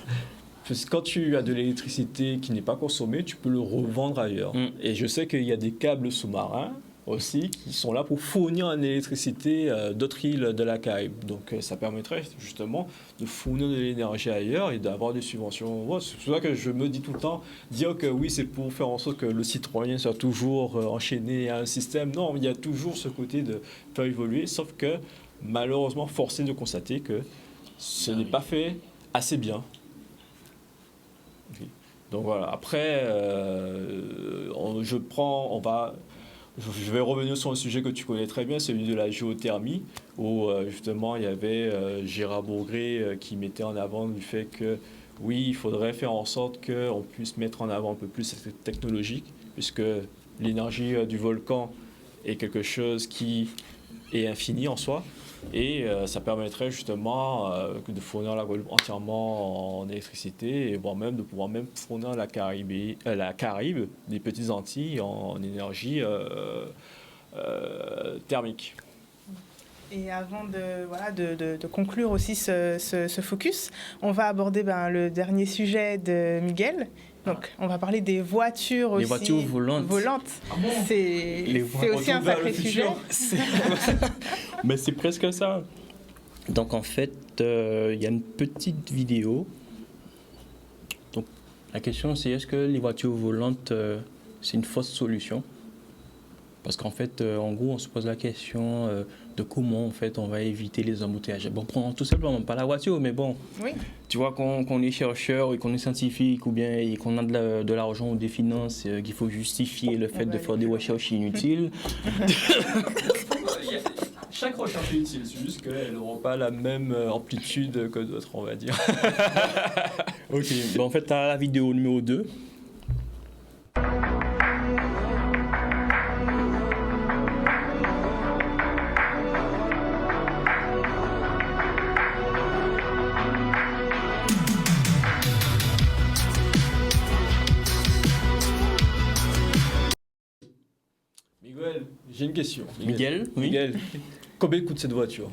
quand tu as de l'électricité qui n'est pas consommée, tu peux le revendre ailleurs. Et je sais qu'il y a des câbles sous-marins aussi qui sont là pour fournir en électricité d'autres îles de la Caraïbe. Donc ça permettrait justement de fournir de l'énergie ailleurs et d'avoir des subventions. Ouais, c'est pour ça que je me dis tout le temps, dire que oui, c'est pour faire en sorte que le citoyen soit toujours enchaîné à un système. Non, il y a toujours ce côté de faire évoluer, sauf que malheureusement, forcé de constater que ce n'est pas fait assez bien. Okay. Donc voilà, après, je vais revenir sur un sujet que tu connais très bien, celui de la géothermie, où justement il y avait Gérard Bourgré qui mettait en avant le fait que oui, il faudrait faire en sorte qu'on puisse mettre en avant un peu plus cette technologie, puisque l'énergie du volcan est quelque chose qui est infini en soi, et ça permettrait justement de fournir la Guadeloupe entièrement en électricité, et voire même de pouvoir même fournir la Caraïbe, des petites Antilles en énergie thermique. Et avant de conclure aussi ce focus, on va aborder le dernier sujet de Miguel. Donc, on va parler des voitures aussi. Les voitures volantes. Ah bon? C'est aussi un sacré sujet. Mais c'est presque ça. Donc, en fait, il y a une petite vidéo. Donc, la question, c'est est-ce que les voitures volantes, c'est une fausse solution? Parce qu'en fait, en gros, on se pose la question de comment en fait, on va éviter les embouteillages. Bon, prends tout simplement pas la voiture, mais bon, oui. Tu vois, qu'on est chercheur et qu'on est scientifique ou bien et qu'on a de l'argent ou des finances, qu'il faut justifier le fait de faire des recherches inutiles. Chaque recherche est utile, c'est juste qu'elles n'auront pas la même amplitude que d'autres, on va dire. Ok, bon, en fait, tu as la vidéo numéro 2. J'ai une question. Miguel, oui. Miguel, combien coûte cette voiture?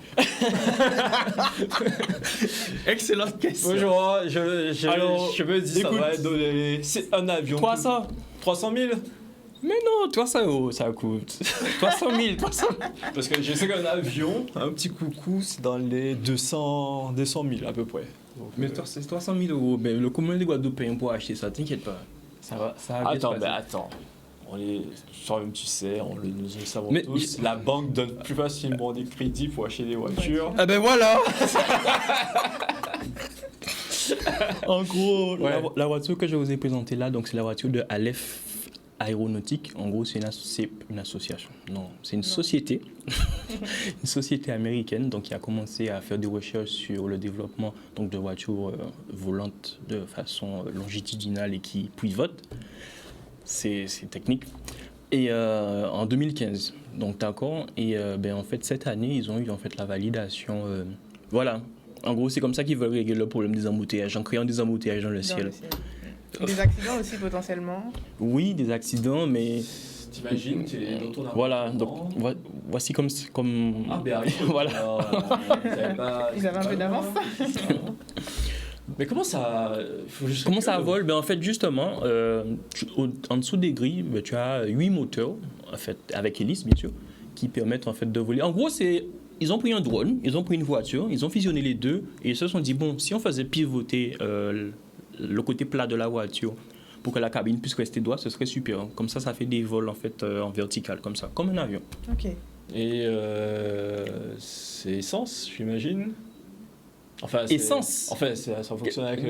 Excellente question. Bonjour, je me dis, ça va donner... C'est un avion. 300 000? Mais non, 300 € ça coûte. 300 000, 300 000. Parce que je sais qu'un avion, un petit coucou, c'est dans les 200 000 à peu près. Donc, mais c'est 300 000 €. Mais le commun des Guadeloupéens pour acheter ça, t'inquiète pas. Ça va attends. Toi-même, tu sais, nous le savons tous, la banque donne plus facilement des crédits pour acheter des voitures. Ah ben voilà. En gros, la voiture que je vous ai présentée là, donc c'est la voiture de Aleph Aéronautique. En gros, c'est une association. Non, c'est une société. Une société américaine donc, qui a commencé à faire des recherches sur le développement donc, de voitures volantes de façon longitudinale et qui pivotent. C'est technique. Et en 2015, donc d'accord. Et en fait, cette année, ils ont eu en fait la validation. Voilà. En gros, c'est comme ça qu'ils veulent régler le problème des embouteillages, en créant des embouteillages dans le ciel. Des accidents aussi potentiellement. Oui, des accidents, mais. T'imagines, tu es dans ton appartement. Voilà, donc voici comme. Ah, ben voilà. Alors, ils avaient un peu d'avance. Mais comment ça vole? En fait, justement, en dessous des grilles, tu as 8 moteurs, en fait, avec hélice, bien sûr, qui permettent en fait, de voler. En gros, ils ont pris un drone, ils ont pris une voiture, ils ont fusionné les deux, et ils se sont dit, bon, si on faisait pivoter le côté plat de la voiture pour que la cabine puisse rester droite, ce serait super. Comme ça fait des vols en fait en vertical, comme ça, comme un avion. Ok. Et c'est essence, j'imagine. Enfin, essence. Enfin, ça fonctionne avec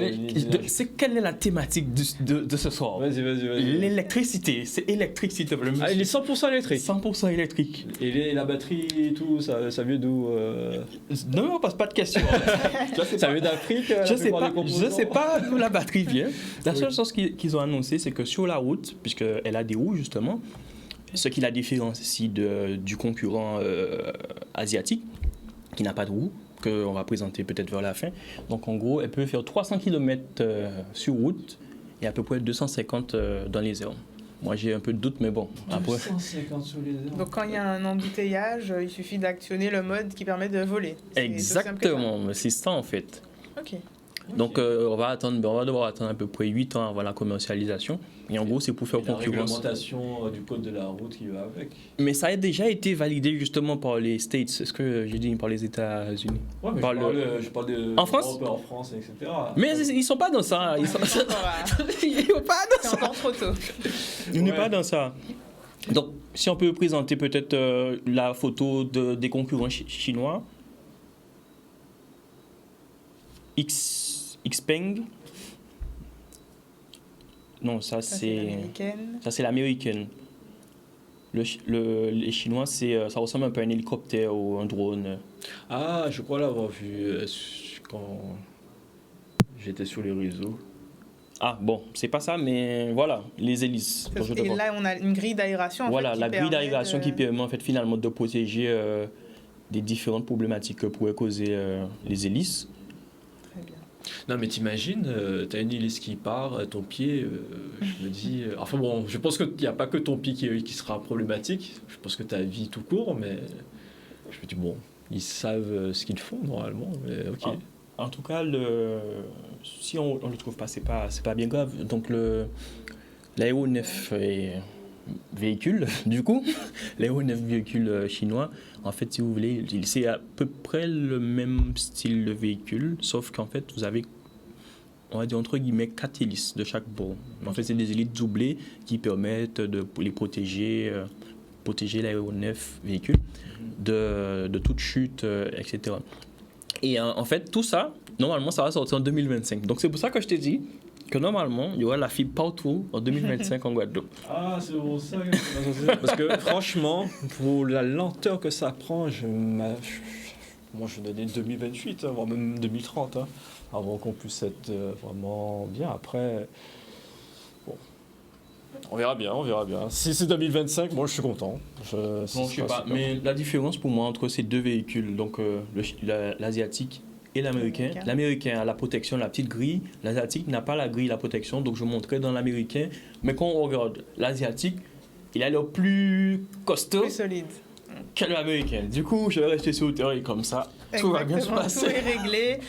quelle est la thématique de ce soir? Vas-y. L'électricité. C'est électrique, s'il te plaît. Ah, il est 100% électrique. 100% électrique. Et la batterie et tout, ça vient d'où Non, on passe pas de questions. Ça vient d'Afrique. Je sais pas d'où la batterie vient. La seule chose qu'ils ont annoncé, c'est que sur la route, puisqu'elle a des roues justement, ce qui la différencie du concurrent asiatique, qui n'a pas de roues, qu'on va présenter peut-être vers la fin. Donc en gros, elle peut faire 300 km sur route et à peu près 250 dans les airs. Moi j'ai un peu de doute, mais bon. Après... 250 sur les airs. Donc quand il y a un embouteillage, il suffit d'actionner le mode qui permet de voler. Exactement, c'est ça en fait. Ok. Donc on va devoir attendre à peu près 8 ans avant la commercialisation. Et en gros, c'est pour faire concurrence. La réglementation du code de la route qui va avec. Mais ça a déjà été validé justement par les States. Est-ce que j'ai dit par les États-Unis? Ouais, mais je parle de en France, etc. Mais ils sont pas dans ça. Ils sont pas dans ça. C'est encore trop tôt. On n'est pas dans ça. Donc, si on peut présenter peut-être la photo des concurrents chinois. Xpeng. Non, ça c'est l'américaine. Les Chinois, ça ressemble un peu à un hélicoptère ou un drone. Ah, je crois l'avoir vu quand j'étais sur les réseaux. Ah bon, c'est pas ça, mais voilà, les hélices. Et là, on a une grille d'aération. Voilà, la grille d'aération qui permet en fait, finalement de protéger des différentes problématiques que pourraient causer les hélices. Non, mais t'imagines, t'as une hélice qui part, ton pied, je me dis... enfin bon, je pense qu'il n'y a pas que ton pied qui sera problématique, je pense que ta vie tout court, mais je me dis, bon, ils savent ce qu'ils font normalement, mais ok. En tout cas, si on ne le trouve pas, c'est pas bien grave. Donc l'aéronef véhicule, du coup, l'aéronef véhicule chinois, en fait, si vous voulez, c'est à peu près le même style de véhicule, sauf qu'en fait, vous avez, on va dire entre guillemets, 4 hélices de chaque bord. En fait, c'est des hélices doublées qui permettent de les protéger l'aéronef véhicule de toute chute, etc. Et en fait, tout ça, normalement, ça va sortir en 2025. Donc, c'est pour ça que je t'ai dit que normalement, il y aura la fibre partout en 2025 en Guadeloupe. Ah, c'est pour ça que... Parce que franchement, pour la lenteur que ça prend, moi je donnais 2028, voire même 2030, avant qu'on puisse être vraiment bien. Après, bon, on verra bien. Si c'est 2025, moi je suis content. Je sais pas, mais la différence pour moi entre ces deux véhicules, donc l'asiatique et l'américain. L'américain a la protection, la petite grille. L'asiatique n'a pas la grille, la protection. Donc, je montrais dans l'américain. Mais quand on regarde l'asiatique, il a l'air plus costaud. Plus solide. Que l'américain. Du coup, je vais rester sur le terrain comme ça. Tout va bien se passer. Tout est réglé.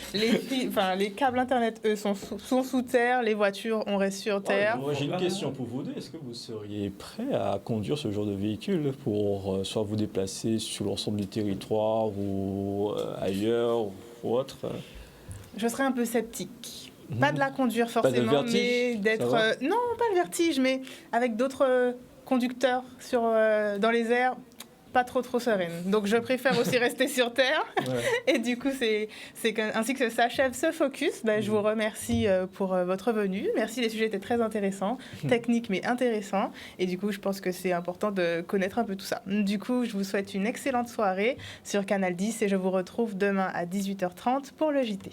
Les câbles Internet, eux, sont sous terre. Les voitures, on reste sur terre. Moi, j'ai une question pour vous deux. Est-ce que vous seriez prêt à conduire ce genre de véhicule pour soit vous déplacer sur l'ensemble du territoire ou ailleurs ou autre? Je serais un peu sceptique. Pas de la conduire forcément, mais d'être... non, pas le vertige, mais avec d'autres conducteur dans les airs, pas trop sereine. Donc je préfère aussi rester sur Terre. Ouais. Et du coup, c'est ainsi que s'achève ce focus. Je vous remercie pour votre venue. Merci, les sujets étaient très intéressants, techniques mais intéressants. Et du coup, je pense que c'est important de connaître un peu tout ça. Du coup, je vous souhaite une excellente soirée sur Canal 10 et je vous retrouve demain à 18h30 pour le JT.